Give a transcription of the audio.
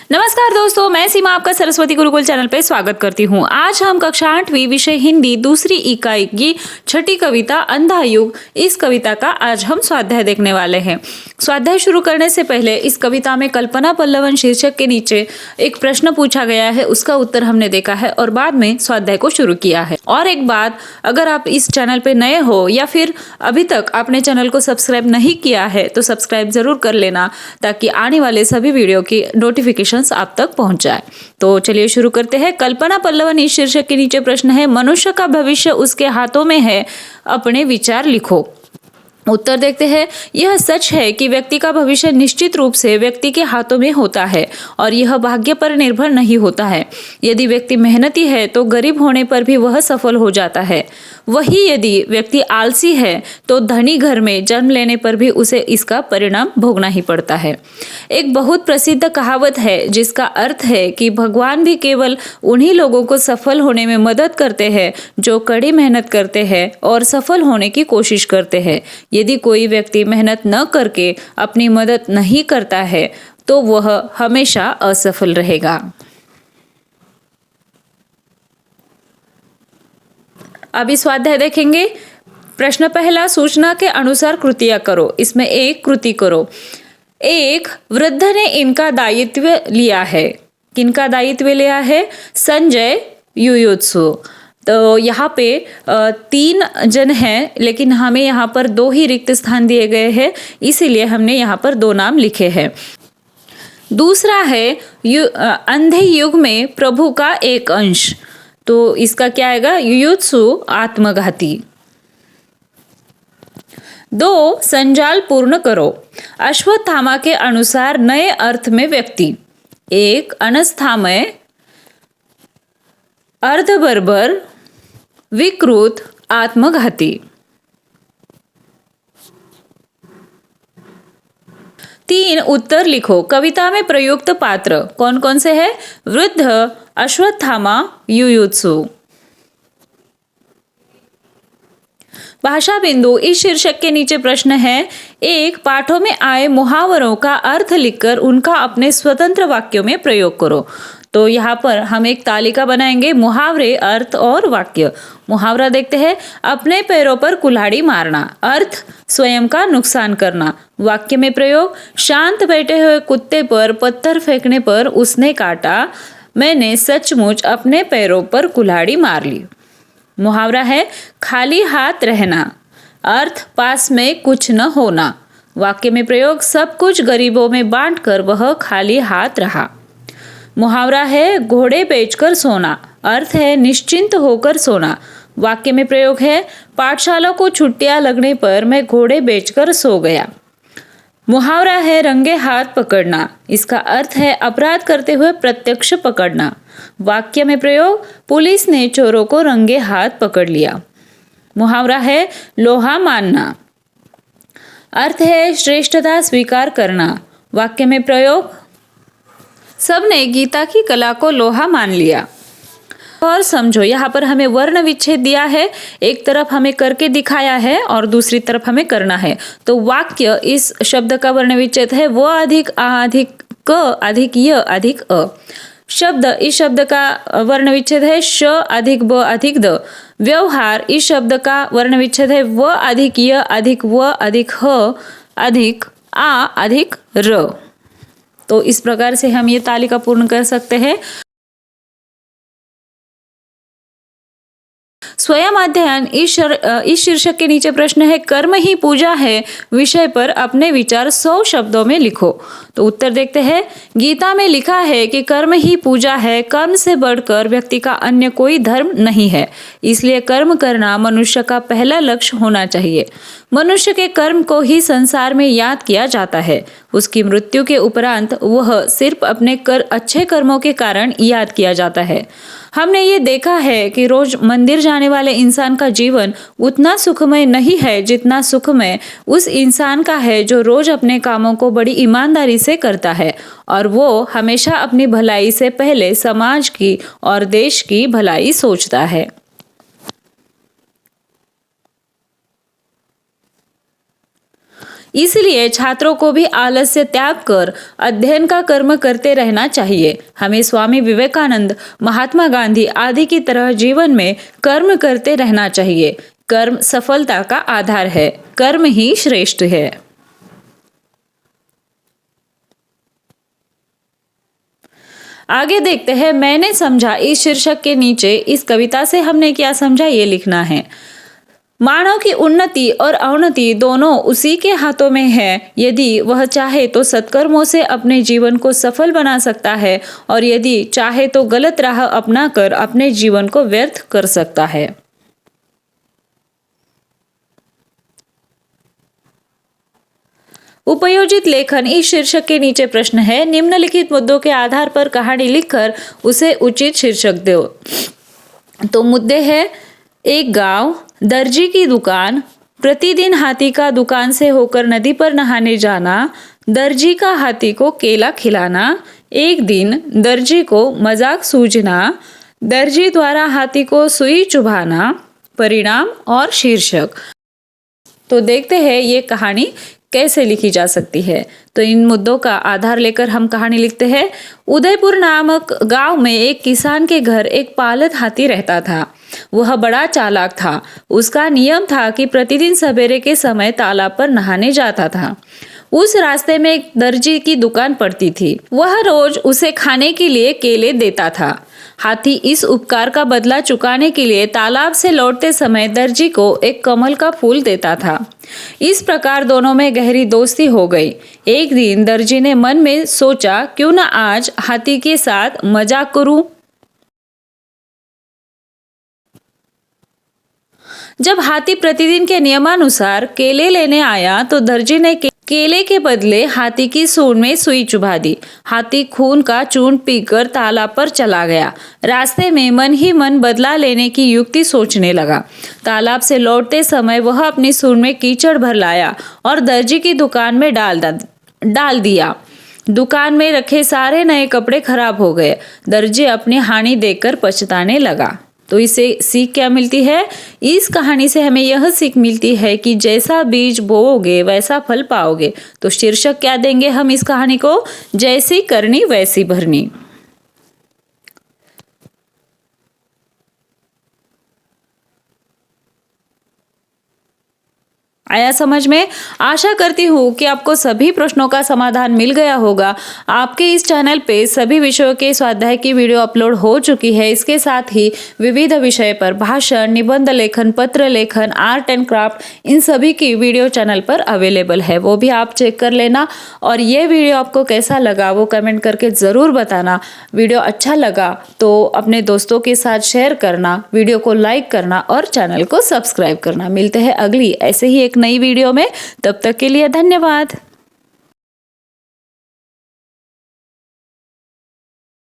नमस्कार दोस्तों, मैं सीमा आपका सरस्वती गुरुकुल चैनल पे स्वागत करती हूँ। आज हम कक्षा 8वीं विषय हिंदी दूसरी इकाई की छठी कविता अंधा युग, इस कविता का आज हम स्वाध्याय देखने वाले हैं। स्वाध्याय शुरू करने से पहले इस कविता में कल्पना पल्लवन शीर्षक के नीचे एक प्रश्न पूछा गया है, उसका उत्तर हमने देखा है और बाद में स्वाध्याय को शुरू किया है। और एक बात, अगर आप इस चैनल पे नए हो या फिर अभी तक आपने चैनल को सब्सक्राइब नहीं किया है तो सब्सक्राइब जरूर कर लेना, ताकि आने वाले सभी वीडियो की नोटिफिकेशन आप तक पहुंच जाए। तो चलिए शुरू करते हैं। कल्पना पल्लवन इस शीर्षक के नीचे प्रश्न है, मनुष्य का भविष्य उसके हाथों में है, अपने विचार लिखो। उत्तर देखते हैं। यह सच है कि व्यक्ति का भविष्य निश्चित रूप से व्यक्ति के हाथों में होता है और यह भाग्य पर निर्भर नहीं होता है। यदि व्यक्ति मेहनती है तो गरीब होने पर भी वह सफल हो जाता है। वही यदि व्यक्ति आलसी है तो धनी घर में जन्म लेने पर भी उसे इसका परिणाम भोगना ही पड़ता है। एक बहुत प्रसिद्ध कहावत है जिसका अर्थ है कि भगवान भी केवल उन्हीं लोगों को सफल होने में मदद करते हैं जो कड़ी मेहनत करते हैं और सफल होने की कोशिश करते हैं। यदि कोई व्यक्ति मेहनत न करके अपनी मदद नहीं करता है तो वह हमेशा असफल रहेगा। अभी स्वाध्याय देखेंगे। प्रश्न पहला, सूचना के अनुसार कृतियां करो। इसमें एक कृति करो। एक, वृद्ध ने इनका दायित्व लिया है। किनका दायित्व लिया है? संजय युयुत्सु। तो यहाँ पे 3 जन हैं, लेकिन हमें यहाँ पर 2 ही रिक्त स्थान दिए गए हैं, इसीलिए हमने यहाँ पर 2 नाम लिखे हैं। दूसरा है अंधे युग में प्रभु का एक अंश। तो इसका क्या आएगा? युयुत्सु आत्मघाती। 2, संजाल पूर्ण करो। अश्वत्थामा के अनुसार नए अर्थ में व्यक्ति। 1, अनस्थामय, अर्धबर्बर, विकृत, आत्मघाती। 3, उत्तर लिखो। कविता में प्रयुक्त पात्र कौन कौन से हैं? वृद्ध, अश्वत्थामा, युयुत्सु। भाषा बिंदु, इस शीर्षक के नीचे प्रश्न है। 1, पाठों में आए मुहावरों का अर्थ लिखकर उनका अपने स्वतंत्र वाक्यों में प्रयोग करो। तो यहाँ पर हम एक तालिका बनाएंगे, मुहावरे, अर्थ और वाक्य। मुहावरा देखते हैं। अपने पैरों पर कुल्हाड़ी मारना। अर्थ, स्वयं का नुकसान करना। वाक्य में प्रयोग, शांत बैठे हुए कुत्ते पर पत्थर फेंकने पर उसने काटा, मैंने सचमुच अपने पैरों पर कुल्हाड़ी मार ली। मुहावरा है, खाली हाथ रहना। अर्थ, पास में कुछ न होना। वाक्य में प्रयोग, सब कुछ गरीबों में बांटकर वह खाली हाथ रहा। मुहावरा है, घोड़े बेचकर सोना। अर्थ है, निश्चिंत होकर सोना। वाक्य में प्रयोग है, पाठशाला को छुट्टियां लगने पर मैं घोड़े बेचकर सो गया। मुहावरा है, रंगे हाथ पकड़ना। इसका अर्थ है, अपराध करते हुए प्रत्यक्ष पकड़ना। वाक्य में प्रयोग, पुलिस ने चोरों को रंगे हाथ पकड़ लिया। मुहावरा है, लोहा मानना। अर्थ है, श्रेष्ठता स्वीकार करना। वाक्य में प्रयोग, सबने गीता की कला को लोहा मान लिया। और समझो, यहाँ पर हमें वर्ण विच्छेद दिया है। एक तरफ हमें करके दिखाया है और दूसरी तरफ हमें करना है। तो वाक्य, इस शब्द का वर्ण विच्छेद है व अधिक आ अधिक क अधिक य अधिक अ। शब्द, इस शब्द का वर्ण विच्छेद है श अधिक ब अधिक द। व्यवहार, इस शब्द का वर्ण विच्छेद है व अधिक य अधिक व अधिक ह अधिक आ अधिक र। तो इस प्रकार से हम ये तालिका पूर्ण कर सकते हैं। स्वयं अध्ययन, इस शीर्षक के नीचे प्रश्न है, कर्म ही पूजा है विषय पर अपने विचार 100 शब्दों में लिखो। तो उत्तर देखते हैं। गीता में लिखा है कि कर्म ही पूजा है, कर्म से बढ़कर व्यक्ति का अन्य कोई धर्म नहीं है, इसलिए कर्म करना मनुष्य का पहला लक्ष्य होना चाहिए। मनुष्य के कर्म को ही संसार में याद किया जाता है। उसकी मृत्यु के उपरांत वह सिर्फ अपने अच्छे कर्मों के कारण याद किया जाता है। हमने ये देखा है कि रोज मंदिर जाने वाले इंसान का जीवन उतना सुखमय नहीं है जितना सुखमय उस इंसान का है जो रोज अपने कामों को बड़ी ईमानदारी से करता है और वो हमेशा अपनी भलाई से पहले समाज की और देश की भलाई सोचता है। इसलिए छात्रों को भी आलस्य त्याग कर अध्ययन का कर्म करते रहना चाहिए। हमें स्वामी विवेकानंद, महात्मा गांधी आदि की तरह जीवन में कर्म करते रहना चाहिए। कर्म सफलता का आधार है, कर्म ही श्रेष्ठ है। आगे देखते हैं, मैंने समझा इस शीर्षक के नीचे इस कविता से हमने क्या समझा ये लिखना है। मानव की उन्नति और अवनति दोनों उसी के हाथों में है। यदि वह चाहे तो सत्कर्मों से अपने जीवन को सफल बना सकता है और यदि चाहे तो गलत राह अपनाकर अपने जीवन को व्यर्थ कर सकता है। उपयोजित लेखन इस शीर्षक के नीचे प्रश्न है, निम्नलिखित मुद्दों के आधार पर कहानी लिखकर उसे उचित शीर्षक दो। तो मुद्दे हैं, एक गांव, दर्जी की दुकान, प्रतिदिन हाथी का दुकान से होकर नदी पर नहाने जाना, दर्जी का हाथी को केला खिलाना, एक दिन दर्जी को मजाक सूझना, दर्जी द्वारा हाथी को सुई चुभाना, परिणाम और शीर्षक। तो देखते हैं ये कहानी कैसे लिखी जा सकती है। तो इन मुद्दों का आधार लेकर हम कहानी लिखते हैं। उदयपुर नामक गांव में एक किसान के घर एक पालत हाथी रहता था। वह बड़ा चालाक था। उसका नियम था कि प्रतिदिन सवेरे के समय तालाब पर नहाने जाता था। उस रास्ते में एक दर्जी की दुकान पड़ती थी। वह रोज उसे खाने के लिए केले देता था। हाथी इस उपकार का बदला चुकाने के लिए तालाब से लौटते समय दर्जी को एक कमल का फूल देता था। इस प्रकार दोनों में गहरी दोस्ती हो गई। एक दिन दर्जी ने मन में सोचा, क्यों न आज हाथी के साथ मजाक करूं। जब हाथी प्रतिदिन के नियमानुसार केले लेने आया तो दर्जी ने केले के बदले हाथी की सूंड में सुई चुभा दी। हाथी खून का चूर्ण पीकर तालाब पर चला गया। रास्ते में मन ही मन बदला लेने की युक्ति सोचने लगा। तालाब से लौटते समय वह अपनी सूंड में कीचड़ भर लाया और दर्जी की दुकान में डाल दिया। दुकान में रखे सारे नए कपड़े खराब हो गए। दर्जी अपनी हानि देखकर पछताने लगा। तो इसे सीख क्या मिलती है? इस कहानी से हमें यह सीख मिलती है कि जैसा बीज बोओगे वैसा फल पाओगे। तो शीर्षक क्या देंगे हम इस कहानी को? जैसी करनी वैसी भरनी। आया समझ में? आशा करती हूँ कि आपको सभी प्रश्नों का समाधान मिल गया होगा। आपके इस चैनल पे सभी विषयों के स्वाध्याय की वीडियो अपलोड हो चुकी है। इसके साथ ही विविध विषय पर भाषण, निबंध लेखन, पत्र लेखन, आर्ट एंड क्राफ्ट, इन सभी की वीडियो चैनल पर अवेलेबल है। वो भी आप चेक कर लेना। और ये वीडियो आपको कैसा लगा वो कमेंट करके ज़रूर बताना। वीडियो अच्छा लगा तो अपने दोस्तों के साथ शेयर करना, वीडियो को लाइक करना और चैनल को सब्सक्राइब करना। मिलते हैं अगली ऐसे ही एक नई वीडियो में। तब तक के लिए धन्यवाद।